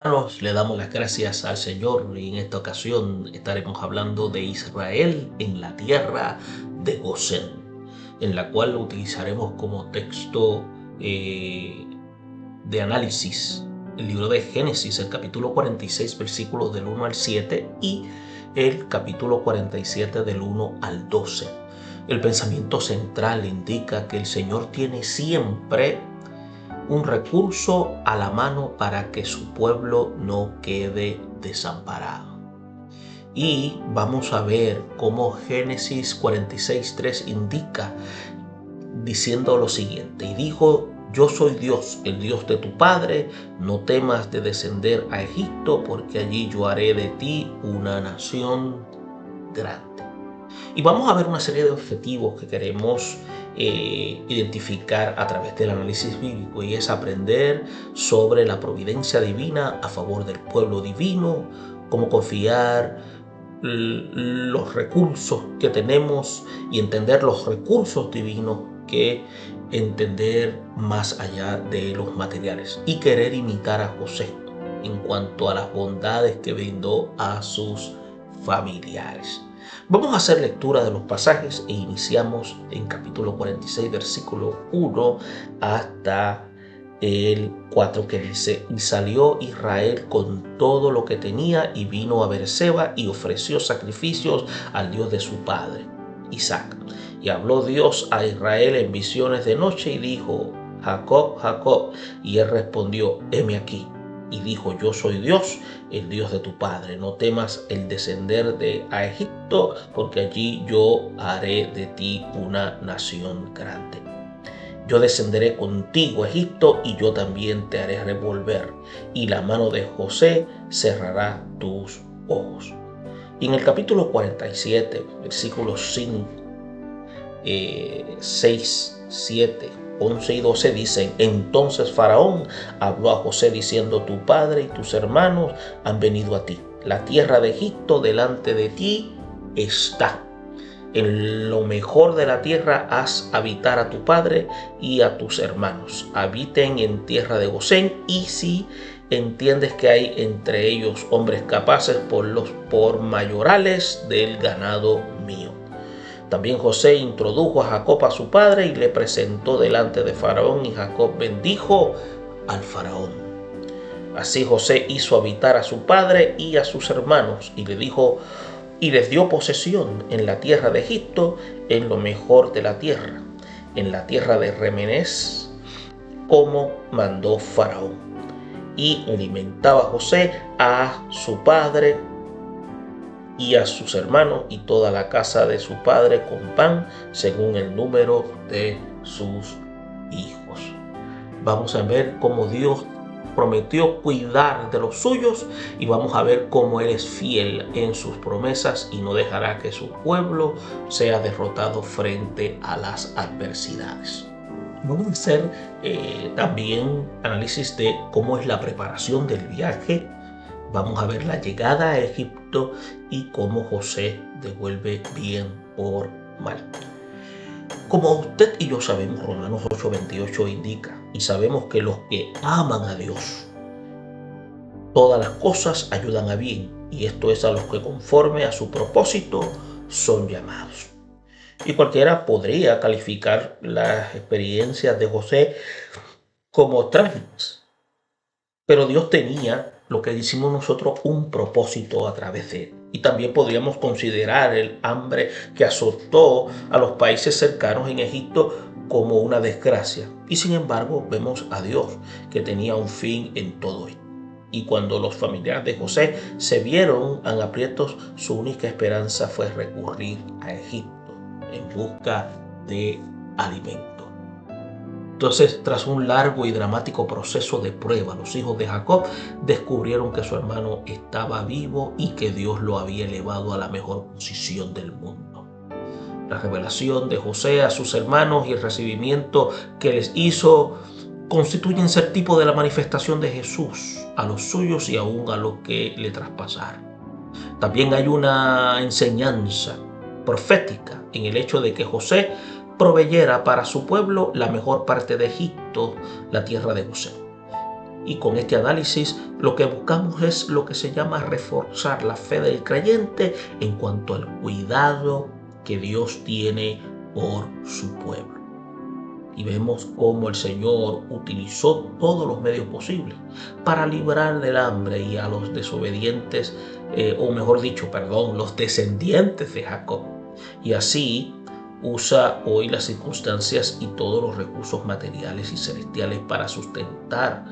Hermanos, le damos las gracias al Señor y en esta ocasión estaremos hablando de Israel en la tierra de Gosén, en la cual utilizaremos como texto de análisis el libro de Génesis, el capítulo 46, versículos del 1 al 7 y el capítulo 47 del 1 al 12. El pensamiento central indica que el Señor tiene siempre un recurso a la mano para que su pueblo no quede desamparado. Y vamos a ver cómo Génesis 46:3 indica, diciendo lo siguiente: y dijo, yo soy Dios, el Dios de tu padre, no temas de descender a Egipto, porque allí yo haré de ti una nación grande. Y vamos a ver una serie de objetivos que queremos identificar a través del análisis bíblico, y es aprender sobre la providencia divina a favor del pueblo divino, cómo confiar los recursos que tenemos y entender los recursos divinos, que entender más allá de los materiales, y querer imitar a José en cuanto a las bondades que brindó a sus familiares. Vamos a hacer lectura de los pasajes e iniciamos en capítulo 46, versículo 1 hasta el 4, que dice: y salió Israel con todo lo que tenía y vino a Beerseba y ofreció sacrificios al Dios de su padre, Isaac. Y habló Dios a Israel en visiones de noche y dijo: Jacob, Jacob. Y él respondió: heme aquí. Y dijo: yo soy Dios, el Dios de tu padre. No temas el descender a Egipto, porque allí yo haré de ti una nación grande. Yo descenderé contigo a Egipto y yo también te haré revolver, y la mano de José cerrará tus ojos. Y en el capítulo 47, versículos 5, 6, 7, 11 y 12 dicen: entonces Faraón habló a José diciendo: tu padre y tus hermanos han venido a ti. La tierra de Egipto delante de ti está. En lo mejor de la tierra haz habitar a tu padre y a tus hermanos. Habiten en tierra de Gosén, y si entiendes que hay entre ellos hombres capaces, por mayorales del ganado mío. También José introdujo a Jacob a su padre y le presentó delante de Faraón, y Jacob bendijo al Faraón. Así José hizo habitar a su padre y a sus hermanos, y le dijo: y les dio posesión en la tierra de Egipto, en lo mejor de la tierra, en la tierra de Remenés, como mandó Faraón. Y alimentaba José a su padre y a sus hermanos y toda la casa de su padre con pan, según el número de sus hijos. Vamos a ver cómo Dios prometió cuidar de los suyos, y vamos a ver cómo Él es fiel en sus promesas y no dejará que su pueblo sea derrotado frente a las adversidades. Vamos a hacer también análisis de cómo es la preparación del viaje. Vamos a ver la llegada a Egipto y cómo José devuelve bien por mal. Como usted y yo sabemos, Romanos 8:28 indica, y sabemos que los que aman a Dios, todas las cosas ayudan a bien, y esto es a los que conforme a su propósito son llamados. Y cualquiera podría calificar las experiencias de José como trágicas, pero Dios tenía, lo que decimos nosotros, un propósito a través de él. Y también podríamos considerar el hambre que azotó a los países cercanos en Egipto como una desgracia. Y sin embargo vemos a Dios que tenía un fin en todo esto. Y cuando los familiares de José se vieron en aprietos, su única esperanza fue recurrir a Egipto en busca de alimento. Entonces, tras un largo y dramático proceso de prueba, los hijos de Jacob descubrieron que su hermano estaba vivo y que Dios lo había elevado a la mejor posición del mundo. La revelación de José a sus hermanos y el recibimiento que les hizo constituyen ser tipo de la manifestación de Jesús a los suyos y aún a los que le traspasaron. También hay una enseñanza profética en el hecho de que José proveyera para su pueblo la mejor parte de Egipto, la tierra de Gosén. Y con este análisis lo que buscamos es lo que se llama reforzar la fe del creyente en cuanto al cuidado que Dios tiene por su pueblo. Y vemos cómo el Señor utilizó todos los medios posibles para librar del hambre y a los desobedientes, los descendientes de Jacob. Y así usa hoy las circunstancias y todos los recursos materiales y celestiales para sustentar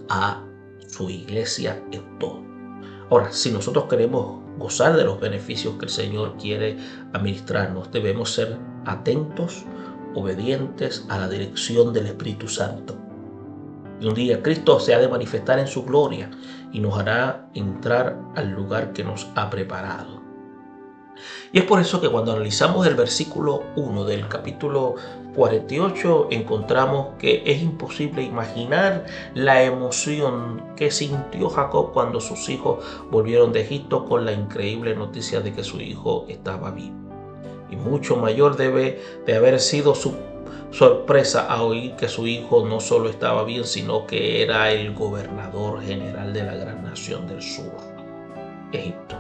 a su iglesia en todo. Ahora, si nosotros queremos gozar de los beneficios que el Señor quiere administrarnos, debemos ser atentos, obedientes a la dirección del Espíritu Santo. Y un día Cristo se ha de manifestar en su gloria y nos hará entrar al lugar que nos ha preparado. Y es por eso que cuando analizamos el versículo 1 del capítulo 48, encontramos que es imposible imaginar la emoción que sintió Jacob cuando sus hijos volvieron de Egipto con la increíble noticia de que su hijo estaba vivo. Y mucho mayor debe de haber sido su sorpresa a oír que su hijo no solo estaba bien, sino que era el gobernador general de la gran nación del sur, Egipto.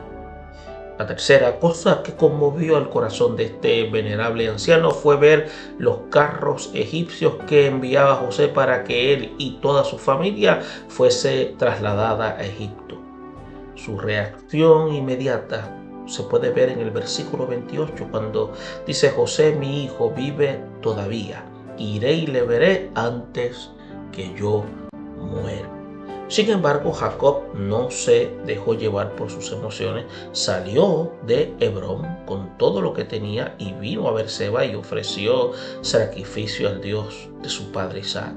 La tercera cosa que conmovió el corazón de este venerable anciano fue ver los carros egipcios que enviaba José para que él y toda su familia fuese trasladada a Egipto. Su reacción inmediata se puede ver en el versículo 28 cuando dice: José, mi hijo, vive todavía. Iré y le veré antes que yo muera. Sin embargo, Jacob no se dejó llevar por sus emociones, salió de Hebrón con todo lo que tenía y vino a Berseba y ofreció sacrificio al Dios de su padre Isaac.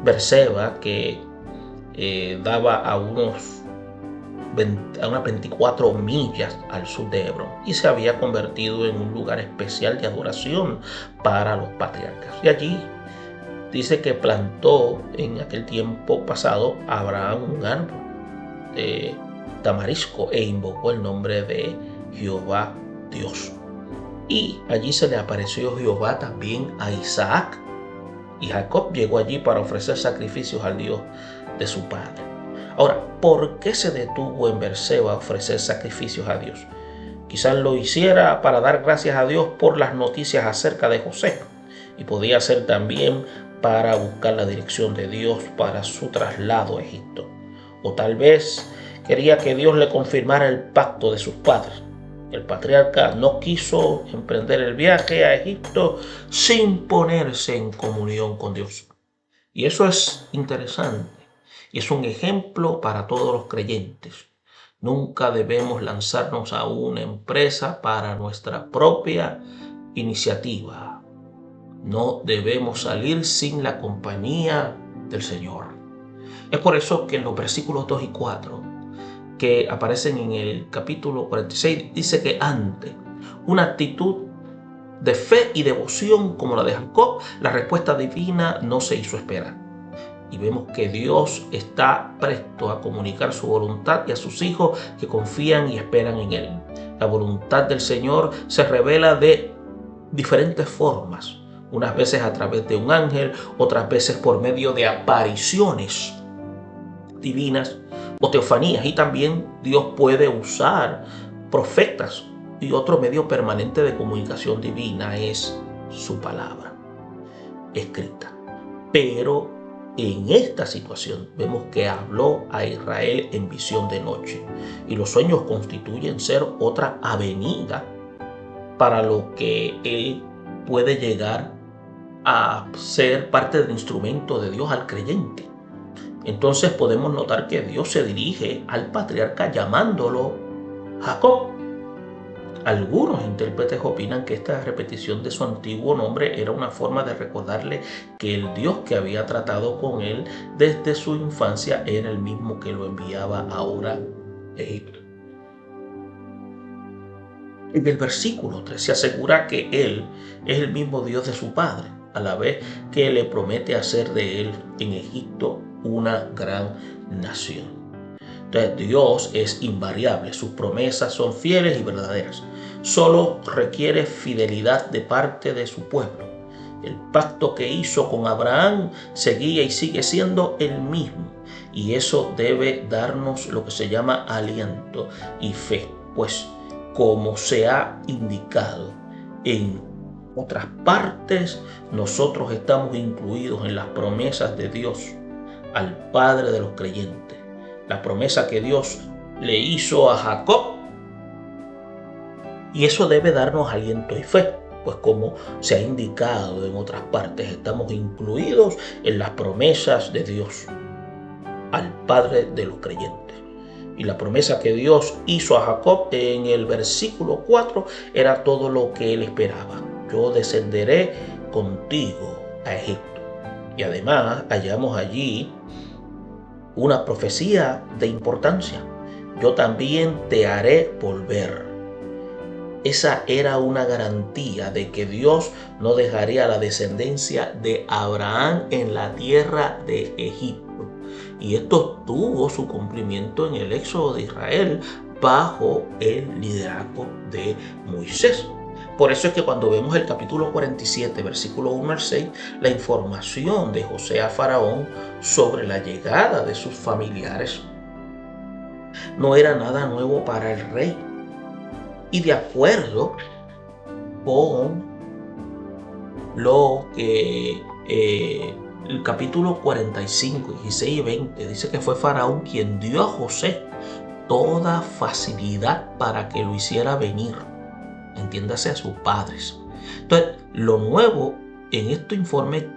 Berseba, que daba a unas 24 millas al sur de Hebrón, y se había convertido en un lugar especial de adoración para los patriarcas. Y allí dice que plantó en aquel tiempo pasado Abraham un árbol de tamarisco e invocó el nombre de Jehová Dios. Y allí se le apareció Jehová también a Isaac. Y Jacob llegó allí para ofrecer sacrificios al Dios de su padre. Ahora, ¿por qué se detuvo en Berseba a ofrecer sacrificios a Dios? Quizás lo hiciera para dar gracias a Dios por las noticias acerca de José. Y podía ser también para buscar la dirección de Dios para su traslado a Egipto. O tal vez quería que Dios le confirmara el pacto de sus padres. El patriarca no quiso emprender el viaje a Egipto sin ponerse en comunión con Dios. Y eso es interesante y es un ejemplo para todos los creyentes. Nunca debemos lanzarnos a una empresa para nuestra propia iniciativa. No debemos salir sin la compañía del Señor. Es por eso que en los versículos 2 y 4 que aparecen en el capítulo 46 dice que ante una actitud de fe y devoción como la de Jacob, la respuesta divina no se hizo esperar. Y vemos que Dios está presto a comunicar su voluntad y a sus hijos que confían y esperan en Él. La voluntad del Señor se revela de diferentes formas. Unas veces a través de un ángel, otras veces por medio de apariciones divinas o teofanías. Y también Dios puede usar profetas. Y otro medio permanente de comunicación divina es su palabra escrita. Pero en esta situación vemos que habló a Israel en visión de noche. Y los sueños constituyen ser otra avenida para lo que Él puede llegar a ser parte del instrumento de Dios al creyente. Entonces podemos notar que Dios se dirige al patriarca llamándolo Jacob. Algunos intérpretes opinan que esta repetición de su antiguo nombre era una forma de recordarle que el Dios que había tratado con él desde su infancia era el mismo que lo enviaba ahora a Egipto. En el versículo 3 se asegura que Él es el mismo Dios de su padre, a la vez que le promete hacer de él en Egipto una gran nación. Entonces Dios es invariable, sus promesas son fieles y verdaderas. Solo requiere fidelidad de parte de su pueblo. El pacto que hizo con Abraham seguía y sigue siendo el mismo. Y eso debe darnos lo que se llama aliento y fe, pues como se ha indicado en otras partes, nosotros estamos incluidos en las promesas de Dios al Padre de los creyentes. La promesa que Dios le hizo a Jacob. Y eso debe darnos aliento y fe, pues como se ha indicado en otras partes, estamos incluidos en las promesas de Dios al Padre de los creyentes. Y la promesa que Dios hizo a Jacob en el versículo 4 era todo lo que él esperaba. Yo descenderé contigo a Egipto. Y además hallamos allí una profecía de importancia. Yo también te haré volver. Esa era una garantía de que Dios no dejaría a la descendencia de Abraham en la tierra de Egipto. Y esto tuvo su cumplimiento en el éxodo de Israel bajo el liderazgo de Moisés. Por eso es que cuando vemos el capítulo 47, versículo 1 al 6, la información de José a Faraón sobre la llegada de sus familiares no era nada nuevo para el rey. Y de acuerdo con lo que el capítulo 45, 16 y 20 dice que fue Faraón quien dio a José toda facilidad para que lo hiciera venir, entiéndase a sus padres. Entonces, lo nuevo en este informe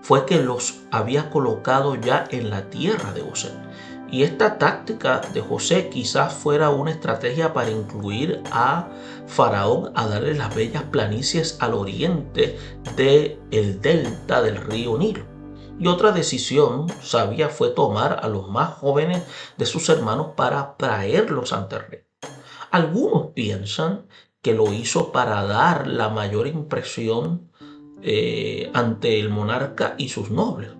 fue que los había colocado ya en la tierra de Gosén. Y esta táctica de José quizás fuera una estrategia para incluir a Faraón a darle las bellas planicies al oriente del delta del río Nilo. Y otra decisión sabia fue tomar a los más jóvenes de sus hermanos para traerlos ante el rey. Algunos piensan que lo hizo para dar la mayor impresión ante el monarca y sus nobles.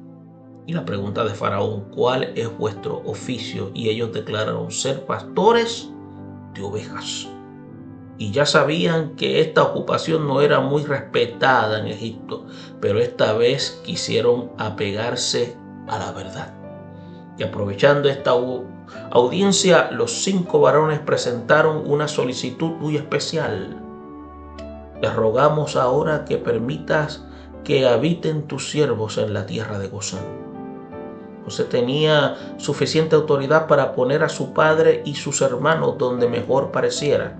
Y la pregunta de Faraón, ¿cuál es vuestro oficio? Y ellos declararon ser pastores de ovejas. Y ya sabían que esta ocupación no era muy respetada en Egipto, pero esta vez quisieron apegarse a la verdad. Y aprovechando esta audiencia, los 5 varones presentaron una solicitud muy especial. Les rogamos ahora que permitas que habiten tus siervos en la tierra de Gosén. José tenía suficiente autoridad para poner a su padre y sus hermanos donde mejor pareciera.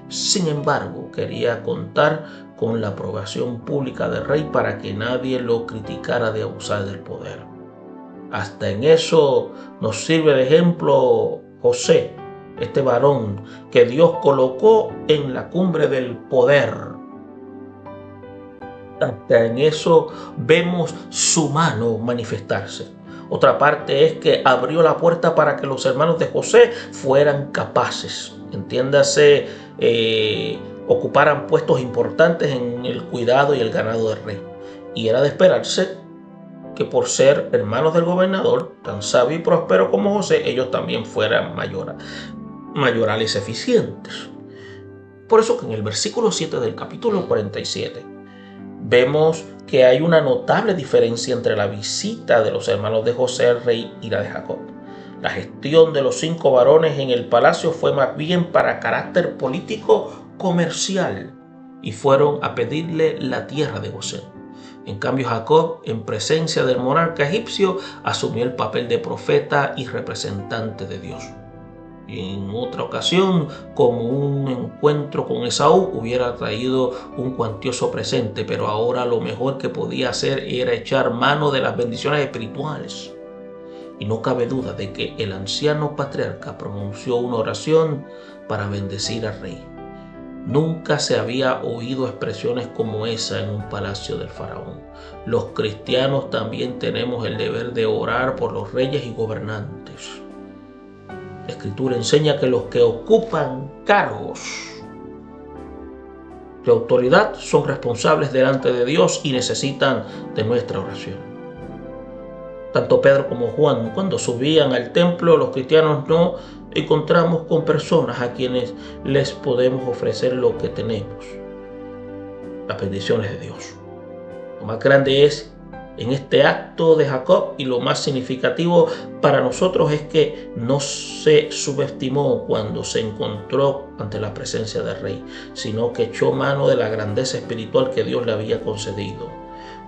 Sin embargo, quería contar con la aprobación pública del rey para que nadie lo criticara de abusar del poder. Hasta en eso nos sirve de ejemplo José, este varón que Dios colocó en la cumbre del poder. Hasta en eso vemos su mano manifestarse. Otra parte es que abrió la puerta para que los hermanos de José fueran capaces, entiéndase, ocuparan puestos importantes en el cuidado y el ganado del rey. Y era de esperarse que por ser hermanos del gobernador, tan sabio y próspero como José, ellos también fueran mayorales eficientes. Por eso que en el versículo 7 del capítulo 47 vemos que hay una notable diferencia entre la visita de los hermanos de José al rey y la de Jacob. La gestión de los 5 varones en el palacio fue más bien para carácter político comercial y fueron a pedirle la tierra de Gosén. En cambio, Jacob, en presencia del monarca egipcio, asumió el papel de profeta y representante de Dios. En otra ocasión, como un encuentro con Esaú, hubiera traído un cuantioso presente, pero ahora lo mejor que podía hacer era echar mano de las bendiciones espirituales. Y no cabe duda de que el anciano patriarca pronunció una oración para bendecir al rey. Nunca se había oído expresiones como esa en un palacio del faraón. Los cristianos también tenemos el deber de orar por los reyes y gobernantes. La Escritura enseña que los que ocupan cargos de autoridad son responsables delante de Dios y necesitan de nuestra oración. Tanto Pedro como Juan, cuando subían al templo, los cristianos no encontramos con personas a quienes les podemos ofrecer lo que tenemos, las bendiciones de Dios. Lo más grande es en este acto de Jacob, y lo más significativo para nosotros es que no se subestimó cuando se encontró ante la presencia del rey, sino que echó mano de la grandeza espiritual que Dios le había concedido.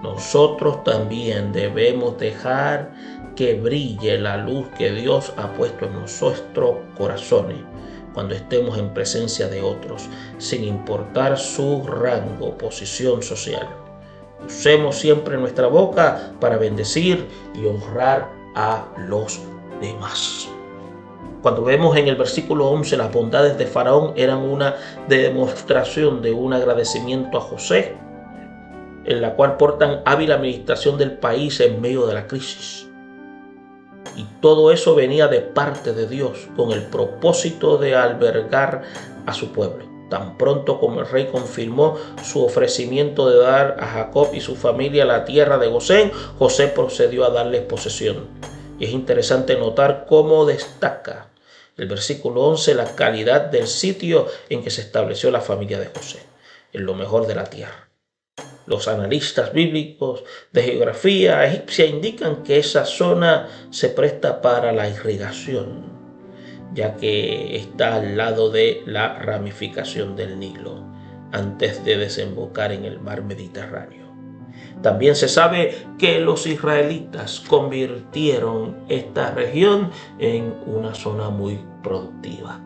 Nosotros también debemos dejar que brille la luz que Dios ha puesto en nuestros corazones cuando estemos en presencia de otros, sin importar su rango o posición social. Usemos siempre nuestra boca para bendecir y honrar a los demás. Cuando vemos en el versículo 11 las bondades de Faraón eran una demostración de un agradecimiento a José, en la cual portan hábil administración del país en medio de la crisis. Y todo eso venía de parte de Dios con el propósito de albergar a su pueblo. Tan pronto como el rey confirmó su ofrecimiento de dar a Jacob y su familia la tierra de Gosén, José procedió a darles posesión. Y es interesante notar cómo destaca el versículo 11 la calidad del sitio en que se estableció la familia de José, en lo mejor de la tierra. Los analistas bíblicos de geografía egipcia indican que esa zona se presta para la irrigación, ya que está al lado de la ramificación del Nilo, antes de desembocar en el mar Mediterráneo. También se sabe que los israelitas convirtieron esta región en una zona muy productiva.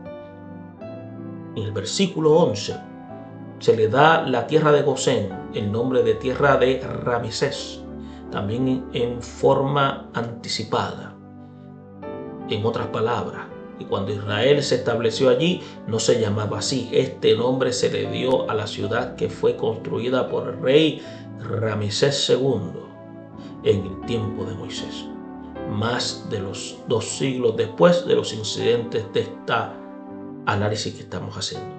En el versículo 11 se le da la tierra de Gosén el nombre de tierra de Ramesés, también en forma anticipada. En otras palabras, y cuando Israel se estableció allí, no se llamaba así. Este nombre se le dio a la ciudad que fue construida por el rey Ramsés II en el tiempo de Moisés, más de los 2 siglos después de los incidentes de esta análisis que estamos haciendo.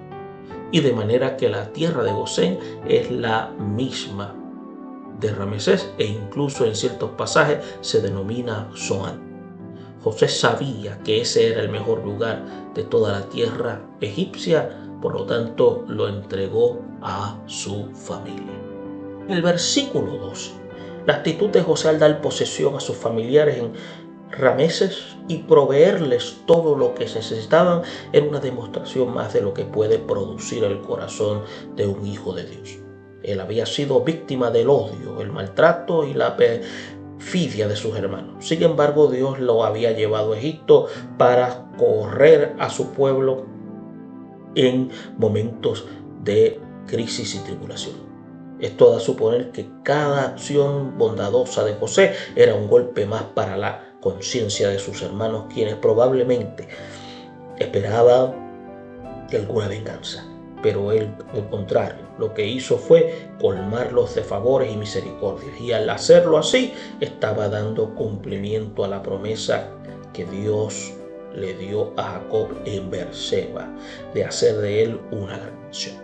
Y de manera que la tierra de Gosén es la misma de Ramsés, e incluso en ciertos pasajes se denomina Zoán. José sabía que ese era el mejor lugar de toda la tierra egipcia, por lo tanto lo entregó a su familia. En el versículo 2, la actitud de José al dar posesión a sus familiares en Rameses y proveerles todo lo que necesitaban era una demostración más de lo que puede producir el corazón de un hijo de Dios. Él había sido víctima del odio, el maltrato y la perfidia de sus hermanos. Sin embargo, Dios lo había llevado a Egipto para correr a su pueblo en momentos de crisis y tribulación. Esto da a suponer que cada acción bondadosa de José era un golpe más para la conciencia de sus hermanos, quienes probablemente esperaban alguna venganza. Pero él, al contrario, lo que hizo fue colmarlos de favores y misericordias, y al hacerlo así estaba dando cumplimiento a la promesa que Dios le dio a Jacob en Beerseba de hacer de él una gran nación.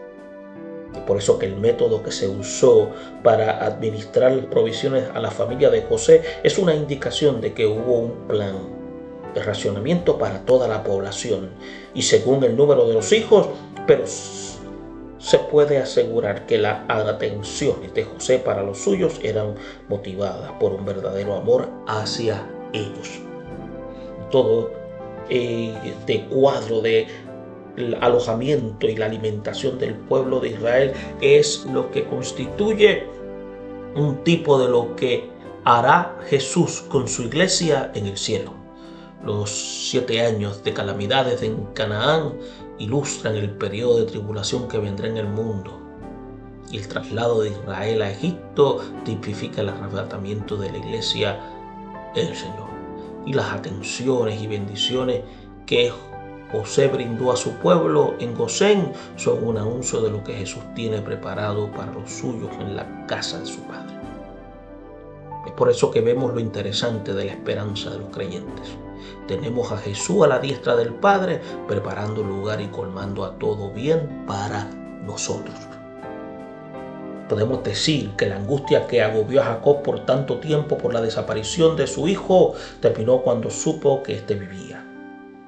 Y por eso que el método que se usó para administrar las provisiones a la familia de José es una indicación de que hubo un plan de racionamiento para toda la población y según el número de los hijos, pero se puede asegurar que las atenciones de José para los suyos eran motivadas por un verdadero amor hacia ellos. Todo este cuadro de el alojamiento y la alimentación del pueblo de Israel es lo que constituye un tipo de lo que hará Jesús con su iglesia en el cielo. Los 7 años de calamidades en Canaán ilustran el periodo de tribulación que vendrá en el mundo. Y el traslado de Israel a Egipto tipifica el arrebatamiento de la iglesia en el Señor. Y las atenciones y bendiciones que José brindó a su pueblo en Gosén son un anuncio de lo que Jesús tiene preparado para los suyos en la casa de su Padre. Es por eso que vemos lo interesante de la esperanza de los creyentes. Tenemos a Jesús a la diestra del Padre, preparando lugar y colmando a todo bien para nosotros. Podemos decir que la angustia que agobió a Jacob por tanto tiempo por la desaparición de su hijo terminó cuando supo que éste vivía.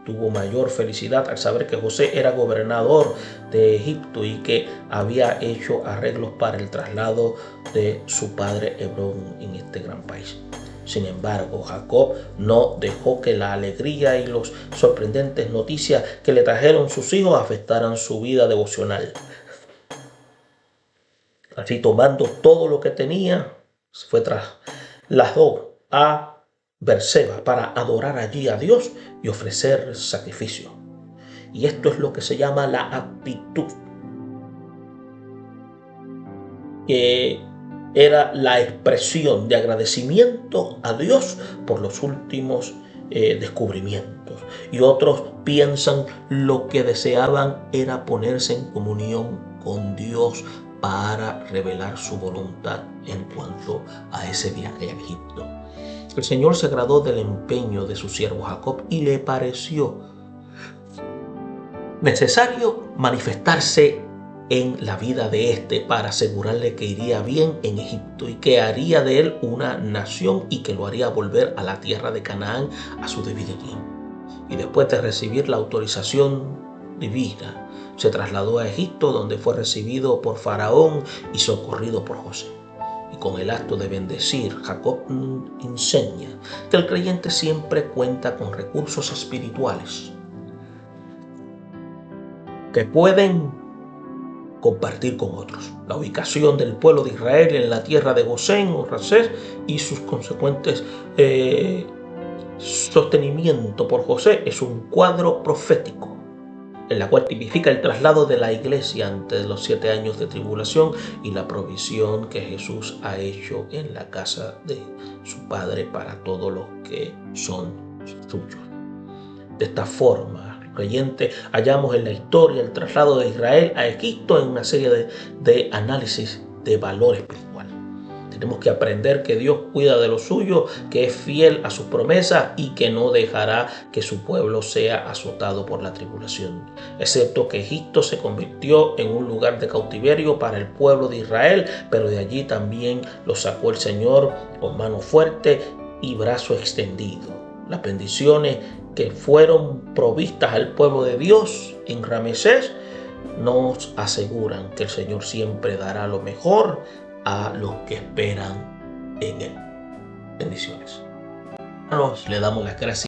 tuvo mayor felicidad al saber que José era gobernador de Egipto y que había hecho arreglos para el traslado de su padre Hebrón en este gran país. Sin embargo, Jacob no dejó que la alegría y las sorprendentes noticias que le trajeron sus hijos afectaran su vida devocional. Así, tomando todo lo que tenía, trasladó a Berseba para adorar allí a Dios y ofrecer sacrificio. Y esto es lo que se llama la actitud, que era la expresión de agradecimiento a Dios por los últimos descubrimientos. Y otros piensan lo que deseaban era ponerse en comunión con Dios para revelar su voluntad en cuanto a ese viaje a Egipto. El Señor se agradó del empeño de su siervo Jacob y le pareció necesario manifestarse en la vida de éste para asegurarle que iría bien en Egipto y que haría de él una nación y que lo haría volver a la tierra de Canaán a su debido tiempo. Y después de recibir la autorización divina, se trasladó a Egipto, donde fue recibido por Faraón y socorrido por José. Y con el acto de bendecir, Jacob enseña que el creyente siempre cuenta con recursos espirituales que pueden compartir con otros. La ubicación del pueblo de Israel en la tierra de Gosén o Ramsés y sus consecuentes sostenimiento por José es un cuadro profético en la cual tipifica el traslado de la iglesia ante los 7 años de tribulación y la provisión que Jesús ha hecho en la casa de su Padre para todos los que son suyos. De esta forma, creyentes, hallamos en la historia el traslado de Israel a Egipto en una serie de análisis de valor espiritual. Tenemos que aprender que Dios cuida de lo suyo, que es fiel a sus promesas y que no dejará que su pueblo sea azotado por la tribulación. Excepto que Egipto se convirtió en un lugar de cautiverio para el pueblo de Israel, pero de allí también lo sacó el Señor con mano fuerte y brazo extendido. Las bendiciones que fueron provistas al pueblo de Dios en Ramesés nos aseguran que el Señor siempre dará lo mejor a los que esperan en Él. Bendiciones. Le damos las gracias